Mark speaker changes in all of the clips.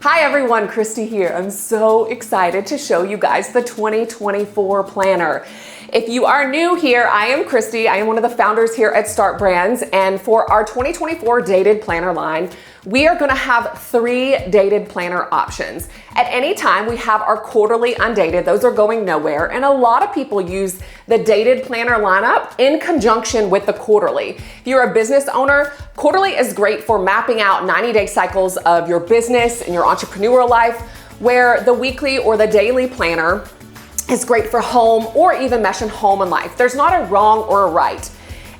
Speaker 1: Hi everyone, Christy here. I'm so excited to show you guys the 2024 planner. If you are new here, I am Christy. I am one of the founders here at Start Brands, and for our 2024 dated planner line, we are gonna have 3 dated planner options. At any time, we have our quarterly undated. Those are going nowhere, and a lot of people use the dated planner lineup in conjunction with the quarterly. If you're a business owner, quarterly is great for mapping out 90-day cycles of your business and your entrepreneurial life, where the weekly or the daily planner is great for home or even meshing home and life. There's not a wrong or a right.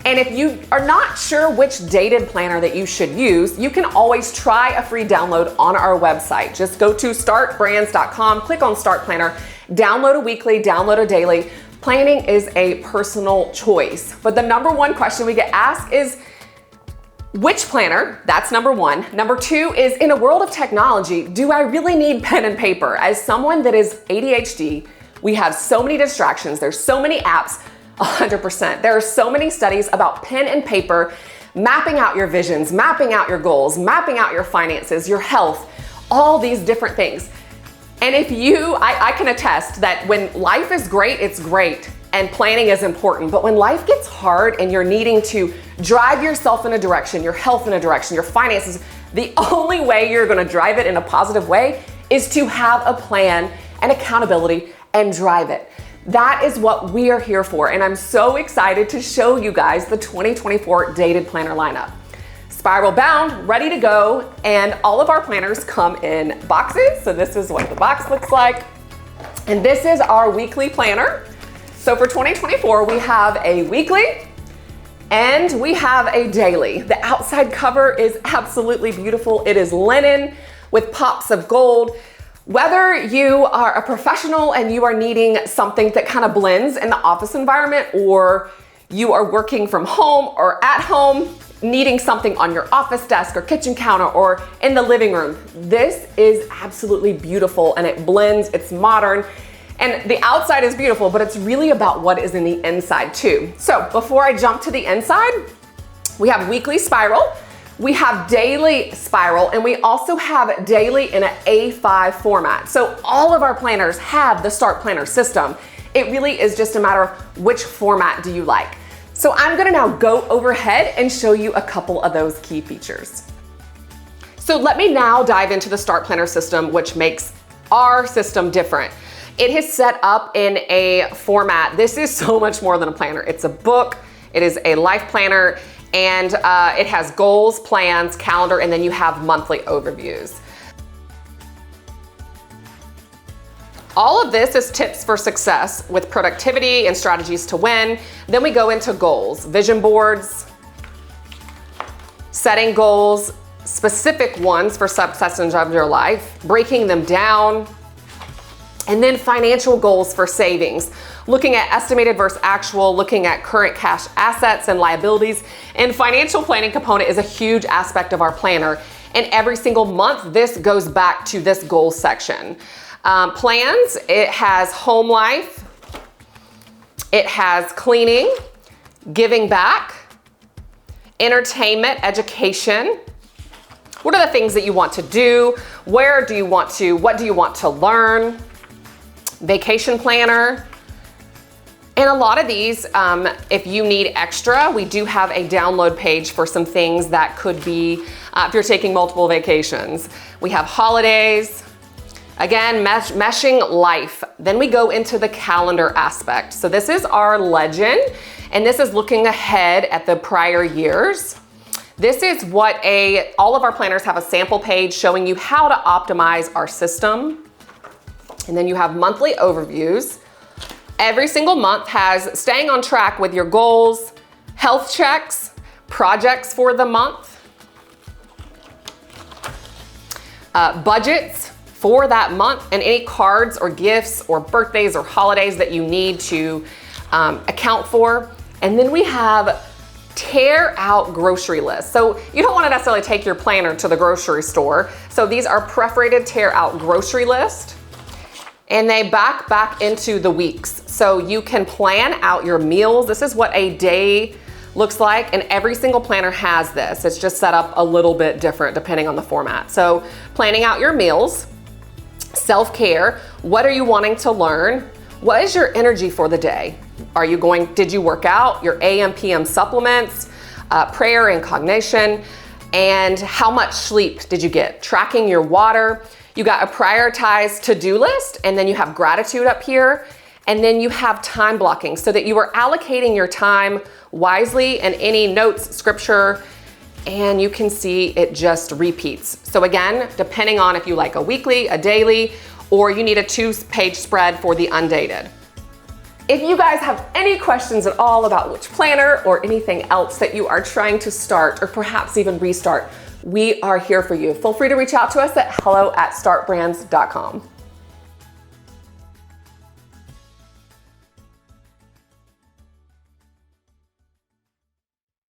Speaker 1: And if you are not sure which dated planner that you should use, you can always try a free download on our website. Just go to startbrands.com, click on Start Planner, download a weekly, download a daily. Planning is a personal choice. But the number one question we get asked is, which planner? That's number one. Number two is, in a world of technology, do I really need pen and paper? As someone that is ADHD, we have so many distractions. There's so many apps. 100%. There are so many studies about pen and paper, mapping out your visions, mapping out your goals, mapping out your finances, your health, all these different things. And if I can attest that when life is great, it's great, and planning is important. But when life gets hard and you're needing to drive yourself in a direction, your health in a direction, your finances, the only way you're gonna drive it in a positive way is to have a plan and accountability and drive it. That is what we are here for, and I'm so excited to show you guys the 2024 dated planner lineup. Spiral bound, ready to go, and all of our planners come in boxes. So this is what the box looks like. And this is our weekly planner. So for 2024, we have a weekly and we have a daily. The outside cover is absolutely beautiful. It is linen with pops of gold. Whether you are a professional and you are needing something that kind of blends in the office environment, or you are working from home or at home, needing something on your office desk or kitchen counter or in the living room, this is absolutely beautiful, and it blends, it's modern, and the outside is beautiful, but it's really about what is in the inside too. So before I jump to the inside, we have weekly spiral. We have daily spiral, and we also have daily in an A5 format. So all of our planners have the Start Planner system. It really is just a matter of which format do you like. So I'm gonna now go overhead and show you a couple of those key features. So let me now dive into the Start Planner system, which makes our system different. It is set up in a format. This is so much more than a planner. It's a book, it is a life planner, and it has goals, plans, calendar, and then you have monthly overviews. All of this is tips for success with productivity and strategies to win. Then we go into goals, vision boards, setting goals, specific ones for subsections of your life, breaking them down, and then financial goals for savings, looking at estimated versus actual, looking at current cash assets and liabilities. And financial planning component is a huge aspect of our planner. And every single month, this goes back to this goals section. Plans, it has home life, it has cleaning, giving back, entertainment, education. What are the things that you want to do? Where do you want to, what do you want to learn? Vacation planner. And a lot of these, if you need extra, we do have a download page for some things that could be, if you're taking multiple vacations. We have holidays, again, meshing life. Then we go into the calendar aspect. So this is our legend, and this is looking ahead at the prior years. This is what all of our planners have a sample page showing you how to optimize our system. And then you have monthly overviews. Every single month has staying on track with your goals, health checks, projects for the month, budgets for that month, and any cards or gifts or birthdays or holidays that you need to account for. And then we have tear out grocery lists. So you don't want to necessarily take your planner to the grocery store. So these are perforated tear out grocery lists. And they back into the weeks. So you can plan out your meals. This is what a day looks like, and every single planner has this. It's just set up a little bit different depending on the format. So planning out your meals, self-care, what are you wanting to learn? What is your energy for the day? Did you work out? Your AM, PM supplements, prayer and cognition, and how much sleep did you get? Tracking your water. You got a prioritized to-do list, and then you have gratitude up here, and then you have time blocking so that you are allocating your time wisely, and any notes, scripture, and you can see it just repeats. So again, depending on if you like a weekly, a daily, or you need a 2-page spread for the undated. If you guys have any questions at all about which planner or anything else that you are trying to start or perhaps even restart, we are here for you. Feel free to reach out to us at hello@startbrands.com.